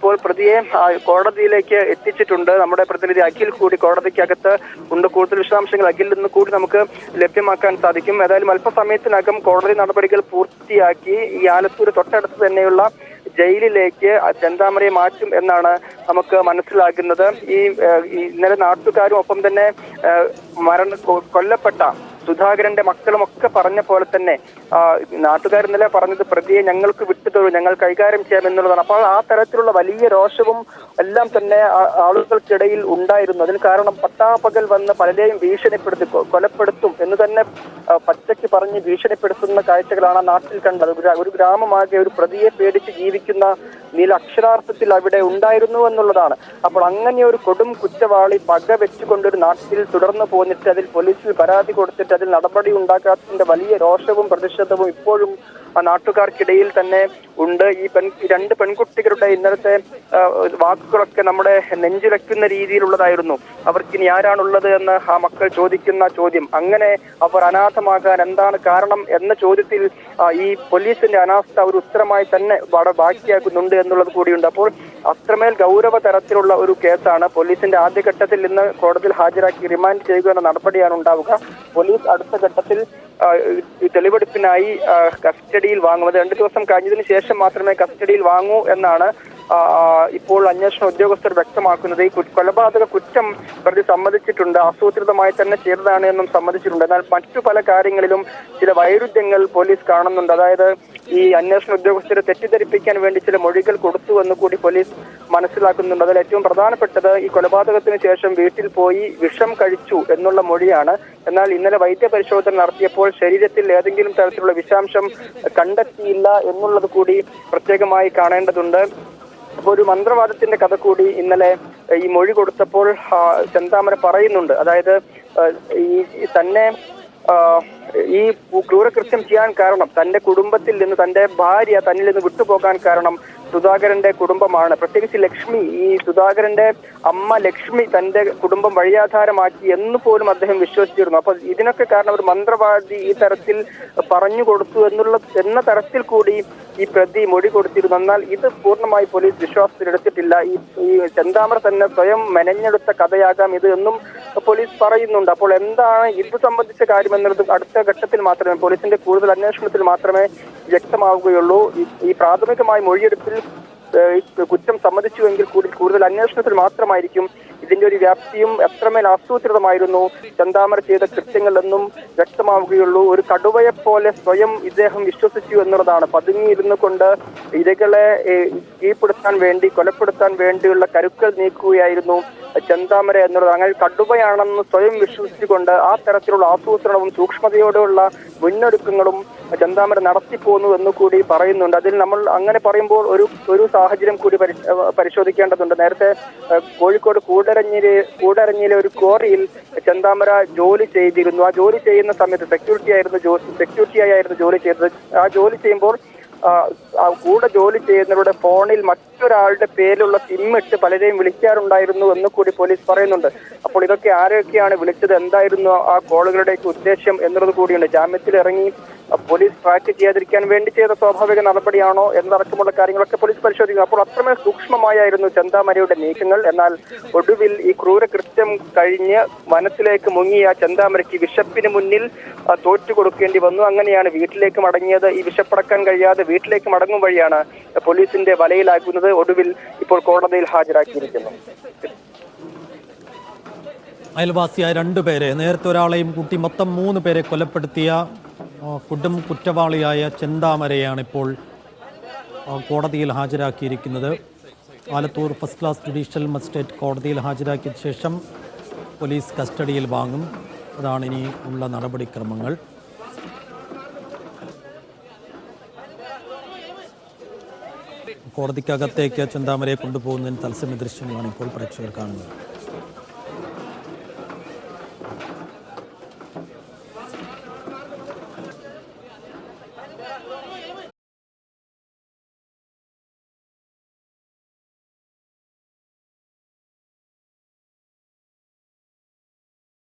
ഇപ്പോൾ പ്രതിയെ കോടതിയിലേക്ക് എത്തിച്ചിട്ടുണ്ട്. നമ്മുടെ പ്രതിനിധി അഖിൽ കൂടി കോടതിക്കകത്ത് ഉണ്ട്. കൂടുതൽ വിശദാംശങ്ങൾ അഖിലിൽ നിന്ന് കൂടി നമുക്ക് ലഭ്യമാക്കാൻ സാധിക്കും. ഏതായാലും അല്പസമയത്തിനകം കോടതി നടപടികൾ പൂർത്തിയാക്കി ഈ ആലത്തൂർ തൊട്ടടുത്ത് തന്നെയുള്ള ജയിലിലേക്ക് ചെന്താമരയെ മാറ്റും എന്നാണ് നമുക്ക് മനസ്സിലാകുന്നത്. ഇന്നലെ നാട്ടുകാരും ഒപ്പം തന്നെ കൊല്ലപ്പെട്ട സുധാകരന്റെ മക്കളുമൊക്കെ പറഞ്ഞ പോലെ തന്നെ നാട്ടുകാർ ഇന്നലെ പറഞ്ഞത് പ്രതിയെ ഞങ്ങൾക്ക് വിട്ടുതരൂ, ഞങ്ങൾ കൈകാര്യം ചെയ്യാം എന്നുള്ളതാണ്. അപ്പോൾ ആ തരത്തിലുള്ള വലിയ രോഷവും എല്ലാം തന്നെ ആളുകൾക്കിടയിൽ ഉണ്ടായിരുന്നു. അതിന് കാരണം പട്ടാപ്പകൽ വന്ന് പലരെയും ഭീഷണിപ്പെടുത്തി കൊലപ്പെടുത്തും എന്ന് തന്നെ പച്ചയ്ക്ക് പറഞ്ഞ് ഭീഷണിപ്പെടുത്തുന്ന കാഴ്ചകളാണ് നാട്ടിൽ കണ്ടത്. ഒരു ഗ്രാമമാകെ ഒരു പ്രതിയെ പേടിച്ച് ജീവിക്കുന്ന നില അക്ഷരാർത്ഥത്തിൽ അവിടെ ഉണ്ടായിരുന്നു എന്നുള്ളതാണ്. അപ്പോൾ അങ്ങനെ ഒരു കൊടും കുറ്റവാളി പക വെച്ചുകൊണ്ടൊരു നാട്ടിൽ തുടർന്നു പോന്നിട്ട് അതിൽ പോലീസിൽ പരാതി കൊടുത്തിട്ട് അതിൽ നടപടി ഉണ്ടാക്കാത്തതിന്റെ വലിയ രോഷവും പ്രതിഷേധവും ഇപ്പോഴും ആ നാട്ടുകാർക്കിടയിൽ തന്നെ ഉണ്ട്. ഈ രണ്ട് പെൺകുട്ടികളുടെ ഇന്നലത്തെ വാക്കുകളൊക്കെ നമ്മുടെ നെഞ്ചിലയ്ക്കുന്ന രീതിയിലുള്ളതായിരുന്നു. അവർക്കിനി ആരാണുള്ളത് എന്ന് ആ മക്കൾ ചോദിക്കുന്ന ചോദ്യം, അങ്ങനെ അവർ അനാഥമാകാൻ എന്താണ് കാരണം എന്ന ചോദ്യത്തിൽ ഈ പോലീസിന്റെ അനാസ്ഥ ഒരു ഉത്തരമായി തന്നെ ബാക്കിയാക്കുന്നുണ്ട് എന്നുള്ളത് കൂടിയുണ്ട്. അപ്പോൾ അത്രമേൽ ഗൗരവ തരത്തിലുള്ള ഒരു കേസാണ്. പോലീസിന്റെ ആദ്യഘട്ടത്തിൽ ഇന്ന് കോടതിയിൽ ഹാജരാക്കി റിമാൻഡ് ചെയ്യുക എന്ന നടപടിയാണ് ഉണ്ടാവുക. പോലീസ് അടുത്ത ഘട്ടത്തിൽ തെളിവെടുപ്പിനായി കസ്റ്റഡിയിൽ വാങ്ങുന്നത് 2 ദിവസം കഴിഞ്ഞതിന് ശേഷം മാത്രമേ കസ്റ്റഡിയിൽ വാങ്ങൂ എന്നാണ് ഇപ്പോൾ അന്വേഷണ ഉദ്യോഗസ്ഥർ വ്യക്തമാക്കുന്നത്. ഈ കൊലപാതക കുറ്റം പ്രതി സമ്മതിച്ചിട്ടുണ്ട്, ആസൂത്രിതമായി തന്നെ ചെയ്തതാണ് എന്നും സമ്മതിച്ചിട്ടുണ്ട്. എന്നാൽ മറ്റു പല കാര്യങ്ങളിലും ചില വൈരുദ്ധ്യങ്ങൾ പോലീസ് കാണുന്നുണ്ട്. അതായത് ഈ അന്വേഷണ ഉദ്യോഗസ്ഥരെ തെറ്റിദ്ധരിപ്പിക്കാൻ വേണ്ടി ചില മൊഴികൾ കൊടുത്തു എന്ന് കൂടി പോലീസ് മനസ്സിലാക്കുന്നുണ്ട്. അതിൽ ഏറ്റവും പ്രധാനപ്പെട്ടത് ഈ കൊലപാതകത്തിന് ശേഷം വീട്ടിൽ പോയി വിഷം കഴിച്ചു എന്നുള്ള മൊഴിയാണ്. എന്നാൽ ഇന്നലെ വൈദ്യപരിശോധന നടത്തിയപ്പോൾ ശരീരത്തിൽ ഏതെങ്കിലും തരത്തിലുള്ള വിഷാംശം കണ്ടെത്തിയില്ല എന്നുള്ളത് കൂടി പ്രത്യേകമായി കാണേണ്ടതുണ്ട്. അപ്പോൾ ഒരു മന്ത്രവാദത്തിന്റെ കഥ കൂടി ഇന്നലെ ഈ മൊഴി കൊടുത്തപ്പോൾ ചെന്താമര പറയുന്നുണ്ട്. അതായത് ഈ തന്നെ ഈ ക്രൂരകൃത്യം ചെയ്യാൻ കാരണം തന്റെ കുടുംബത്തിൽ നിന്ന്, തന്റെ ഭാര്യ തന്നിൽ നിന്ന് വിട്ടുപോകാൻ കാരണം സുധാകരന്റെ കുടുംബമാണ്. പ്രത്യേകിച്ച് ലക്ഷ്മി, ഈ സുധാകരന്റെ അമ്മ ലക്ഷ്മി തന്റെ കുടുംബം വഴിയാധാരമാക്കി എന്ന് പോലും അദ്ദേഹം വിശ്വസിച്ചിരുന്നു. അപ്പൊ ഇതിനൊക്കെ കാരണം ഒരു മന്ത്രവാദി ഈ തരത്തിൽ പറഞ്ഞു കൊടുത്തു എന്ന തരത്തിൽ കൂടി ഈ പ്രതി മൊഴി കൊടുത്തിരുന്നു. എന്നാൽ ഇത് പൂർണ്ണമായി പോലീസ് വിശ്വാസത്തിലെടുത്തിട്ടില്ല. ഈ ചെന്താമര തന്നെ സ്വയം മെനഞ്ഞെടുത്ത കഥയാകാം ഇത് എന്നും പോലീസ് പറയുന്നുണ്ട്. അപ്പോൾ എന്താണ് ഇത് സംബന്ധിച്ച കാര്യം എന്നുള്ളത് അടുത്ത ഘട്ടത്തിൽ മാത്രമേ, പോലീസിന്റെ കൂടുതൽ അന്വേഷണത്തിൽ മാത്രമേ വ്യക്തമാവുകയുള്ളൂ. ഈ പ്രാഥമികമായ മൊഴിയെടുപ്പിൽ കുറ്റം സമ്മതിച്ചുവെങ്കിൽ കൂടി കൂടുതൽ അന്വേഷണത്തിൽ മാത്രമായിരിക്കും ഇതിന്റെ ഒരു വ്യാപ്തിയും എത്രമേൽ ആസൂത്രിതമായിരുന്നു ചെന്താമര ചെയ്ത കൃത്യങ്ങളെന്നും വ്യക്തമാവുകയുള്ളൂ. ഒരു കടുവയെപ്പോലെ സ്വയം ഇദ്ദേഹം വിശ്വസിച്ചു എന്നുള്ളതാണ്. പതുങ്ങിയിരുന്നു കൊണ്ട് ഇരകളെ കീഴ്പ്പെടുത്താൻ വേണ്ടി, കൊലപ്പെടുത്താൻ വേണ്ടിയുള്ള കരുക്കൾ നീക്കുകയായിരുന്നു ചെന്താമര എന്നുള്ളത്. അങ്ങനെ കടുവയാണെന്ന് സ്വയം വിശ്വസിച്ചുകൊണ്ട് ആ തരത്തിലുള്ള ആസൂത്രണവും സൂക്ഷ്മതയോടെയുള്ള മുന്നൊരുക്കങ്ങളും ചെന്താമര നടത്തിപ്പോന്നു എന്ന് കൂടി പറയുന്നുണ്ട്. അതിൽ നമ്മൾ അങ്ങനെ പറയുമ്പോൾ ഒരു സാഹചര്യം കൂടി പരിശോധിക്കേണ്ടതുണ്ട്. നേരത്തെ കോഴിക്കോട് കൂടരഞ്ഞിലെ ഒരു ക്വാറിയിൽ ചെന്താമര ജോലി ചെയ്തിരുന്നു. ആ ജോലി ചെയ്യുന്ന സമയത്ത് സെക്യൂരിറ്റിയായിരുന്നു ജോലി ചെയ്തത്. ആ ജോലി ചെയ്യുമ്പോൾ കൂടെ ജോലി ചെയ്യുന്നവരുടെ ഫോണിൽ മറ്റൊരാളുടെ പേരിലുള്ള സിം ഇട്ട് പലരെയും വിളിക്കാറുണ്ടായിരുന്നു എന്ന് കൂടി പോലീസ് പറയുന്നുണ്ട്. അപ്പോൾ ഇതൊക്കെ ആരൊക്കെയാണ് വിളിച്ചത്, എന്തായിരുന്നു ആ കോളുകളുടെയൊക്കെ ഉദ്ദേശം എന്നുള്ളത് കൂടിയുണ്ട്. ജാമ്യത്തിൽ ഇറങ്ങി പോലീസ് ട്രാക്ക് ചെയ്യാതിരിക്കാൻ വേണ്ടി ചെയ്ത സ്വാഭാവിക നടപടിയാണോ എന്നടക്കമുള്ള കാര്യങ്ങളൊക്കെ പോലീസ് പരിശോധിക്കും. അപ്പോൾ അത്രമേൽ സൂക്ഷ്മമായിരുന്നു ചെന്താമരയുടെ നീക്കങ്ങൾ. എന്നാൽ ഒടുവിൽ ഈ ക്രൂരകൃത്യം കഴിഞ്ഞ് വനത്തിലേക്ക് മുങ്ങിയ ചെന്താമരയ്ക്ക് വിശപ്പിന് മുന്നിൽ തോറ്റു കൊടുക്കേണ്ടി വന്നു. അങ്ങനെയാണ് വീട്ടിലേക്ക് മടങ്ങിയത്. ഈ വിശപ്പടക്കാൻ കഴിയാതെ വീട്ടിലേക്ക് മടങ്ങും വഴിയാണ് പോലീസിന്റെ വലയിലാക്കുന്നത്. ഒടുവിൽ ഇപ്പോൾ കോടതിയിൽ ഹാജരാക്കിയിരിക്കുന്നു. അയൽവാസിയായ 2 പേരെ, നേരത്തെ ഒരാളെയും കൂട്ടി മൊത്തം 3 പേരെ കൊലപ്പെടുത്തിയ കുറ്റവാളിയായ ചെന്താമരയാണ് ഇപ്പോൾ കോടതിയിൽ ഹാജരാക്കിയിരിക്കുന്നത്. Alathur first class judicial magistrate കോടതിയിൽ ഹാജരാക്കിയ ശേഷം പോലീസ് കസ്റ്റഡിയിൽ വാങ്ങും. അതാണ് ഇനി ഉള്ള നടപടിക്രമങ്ങൾ. കോടതിക്കകത്തേക്ക് ചെന്താമരയെ കൊണ്ടുപോകുന്നതിന് തത്സമയ ദൃശ്യങ്ങളാണ് ഇപ്പോൾ പ്രേക്ഷകർ കാണുന്നത്.